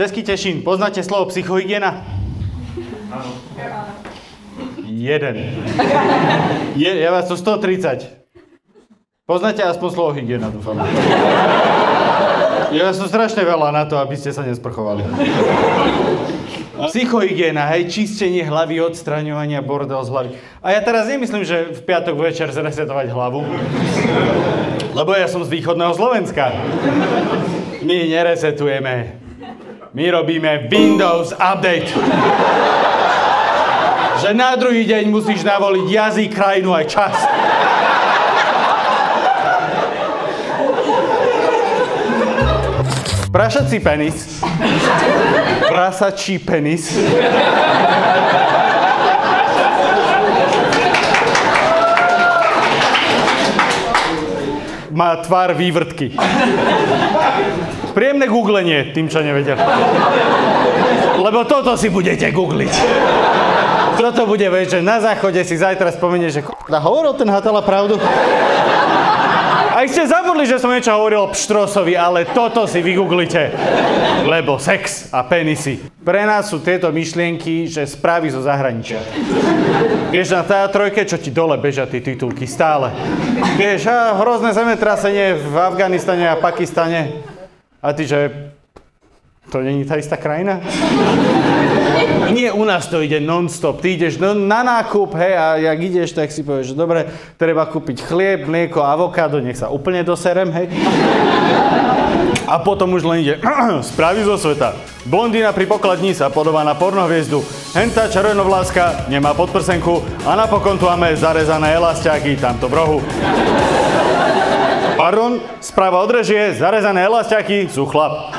Český Tešín, poznáte slovo psychohygiena? Áno. Jeden. Ja vás to 130. Poznáte aspoň slovo hygiena, dúfam. Je vás to strašne veľa na to, aby ste sa nesprchovali. Psychohygiena, hej, čistenie hlavy, odstraňovania bordel z hlavy. A ja teraz nemyslím, že v piatok večer zresetovať hlavu, lebo ja som z východného Slovenska. My neresetujeme. My robíme Windows Update. Že na druhý deň musíš navoliť jazyk, krajinu aj čas. Prasací penis. Prasačí penis. Má tvár vývrtky. Príjemné googlenie, tým, čo nevedia. Lebo toto si budete googliť. Toto bude vedieť, že na záchode si zajtra spomenie, že hovoril ten Hatala pravdu. Aj ste zabudli, že som niečo hovoril o Pštrosovi, ale toto si vygooglite. Lebo sex a penisy. Pre nás sú tieto myšlienky, že správy zo zahraničia. Vieš, na TA3, čo ti dole bežia tie titulky stále. Vieš, hrozné zemetrasenie v Afganistane a Pakistane. A ty, že to není tá istá krajina? Nie, u nás to ide non-stop. Ty ideš na nákup, hej, a jak ideš, tak si povieš, že dobre, treba kúpiť chlieb, mlieko, avokádo, nech sa úplne doserem, hej. A potom už len ide správy zo sveta. Blondína pri pokladni sa podobá na pornohviezdu. Hentá červenovláska nemá podprsenku a napokon tu máme zarezané elastiaky tamto v rohu. Pardon, správa od režie, zarezané elastiaky sú chlap.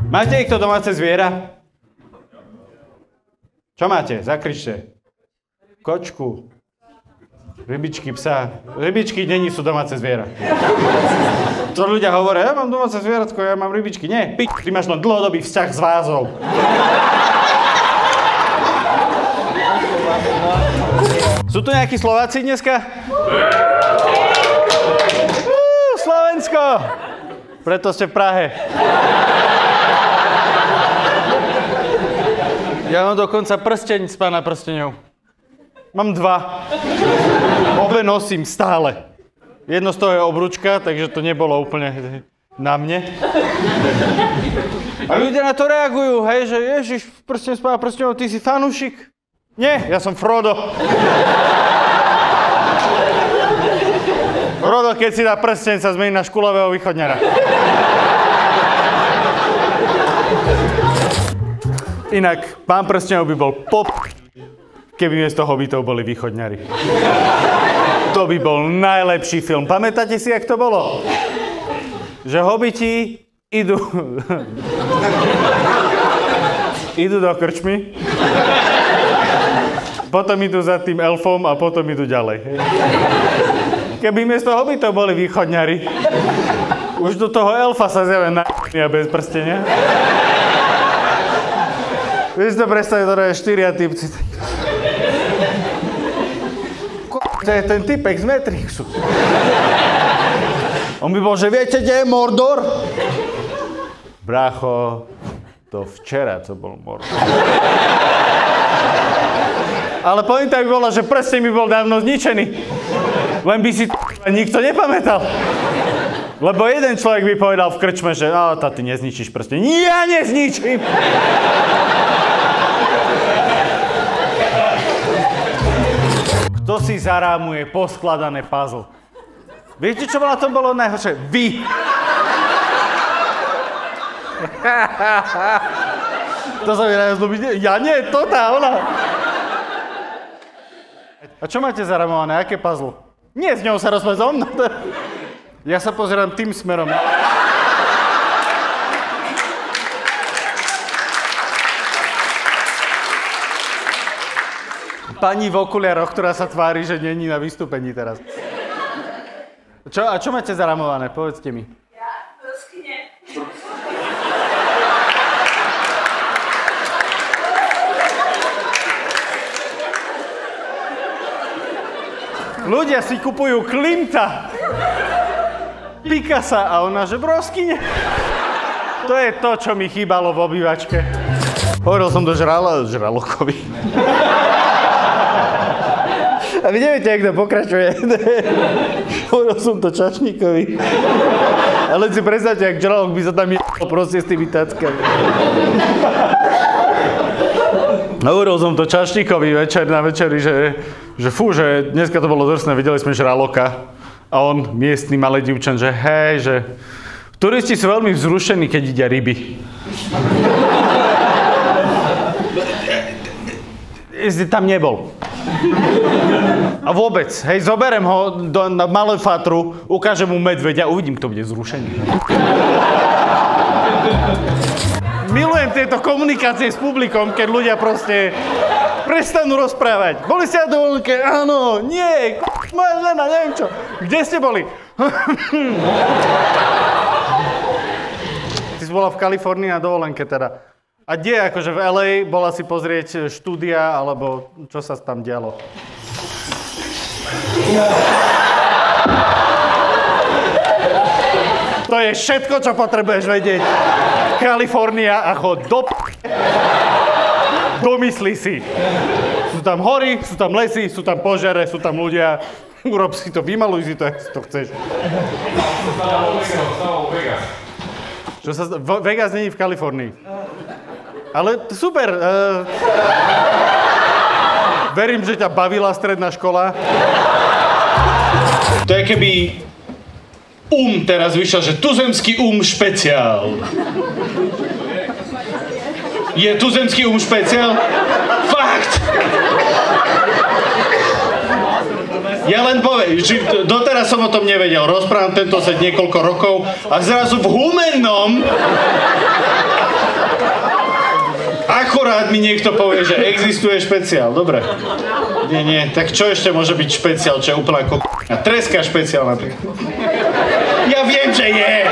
Máte niekto domáce zviera? Čo máte? Zakričte. Kočku. Rybičky, psa. Rybičky není sú domáce zviera. To ľudia hovoria, ja mám domáce zvieratko, ja mám rybičky. Nie, ty máš len dlhodobý vzťah s vázou. Sú tu nejakí Slováci dneska? Slovensko! Preto ste v Prahe. Ja mám dokonca prsteň z Pána prsteňov. Mám 2. Obe nosím stále. Jedno z toho je obručka, takže to nebolo úplne na mne. A ľudia na to reagujú, hej, že Ježiš, prsteň z Pána prsteňov, ty si fanúšik? Nie, ja som Frodo. Frodo, keď si dá prsteň, sa zmení na škulavého východňara. Inak, Pán prsteňov by bol pop, keby miesto Hobbitov boli východňari. To by bol najlepší film. Pamätáte si, jak to bolo? Že Hobbiti idú do krčmy, potom idú za tým elfom a potom idú ďalej. Keby miesto Hobbitov boli východňari, už do toho elfa sa zjavia na bez prstenia. Vieš to predstaviť, to je 4 typci. To je ten typek z Matrixu. On by bol, že viete, kde je Mordor? Brácho, to včera to bol Mordor. Ale pointa by bola, že prsteň by bol dávno zničený. Len by si nikto nepamätal. Lebo jeden človek by povedal v krčme, že ty nezničíš prsteň. Ja nezničím! Kto si zarámuje poskladané puzzle? Viete, čo na tom bolo najhoršie? Vy! To sa mi najviac ľúbi. Ja nie, to tá, ona. A čo máte zarámované? Aké puzzle? Nie, s ňou sa rozprávať so mnou. Ja sa pozerám tým smerom. Pani v okuliaroch, ktorá sa tvári, že není na vystúpení teraz. A čo máte zaramované? Povedzte mi. Ja? Prskne. Ľudia si kupujú Klimta. píka sa a ona, že broskyne. To je to, čo mi chýbalo v obývačke. Hovoril som to žralokovi. A vy neviete, jak to pokračuje. Hovoril som to čašníkovi. Ale si predstavte, jak žralok by sa tam jedol proste s tými tackami. Hovoril som to čašníkovi večer na večeri, že fú, že dneska to bolo drsné, videli sme žraloka. A on, miestny malý dievčan, že hej, že turisti sú veľmi vzrušení, keď vidia ryby. Tam nebol. A vôbec, hej, zoberiem ho na malú fatru, ukážem mu medveďa, uvidím, kto bude zrušený. Milujem tieto komunikácie s publikom, keď ľudia proste prestanú rozprávať. Boli ste na dovolenke? Áno, nie, moja žena, neviem čo. Kde ste boli? Ty si bola v Kalifornii na dovolenke teda. A kde, akože v LA, bola si pozrieť štúdia, alebo čo sa tam dialo? To je všetko, čo potrebuješ vedieť. Kalifornia a chod do domysli si. Sú tam hory, sú tam lesy, sú tam požiare, sú tam ľudia. Urob si to, vymaluj si to, ak si to chceš. Čo sa Vegas není v Kalifornii. Ale super. Verím, že ťa bavila stredná škola. To je keby teraz vyšiel, že tuzemský špeciál. Je tuzemský špeciál? Fakt! Ja len poviem, že doteraz som o tom nevedel. Rozprávam tento set niekoľko rokov a zrazu v Humennom akurát mi niekto povie, že existuje špeciál. Dobre. Nie. Tak čo ešte môže byť špeciál, čo je úplná treska špeciál napríklad? Ja viem, že je.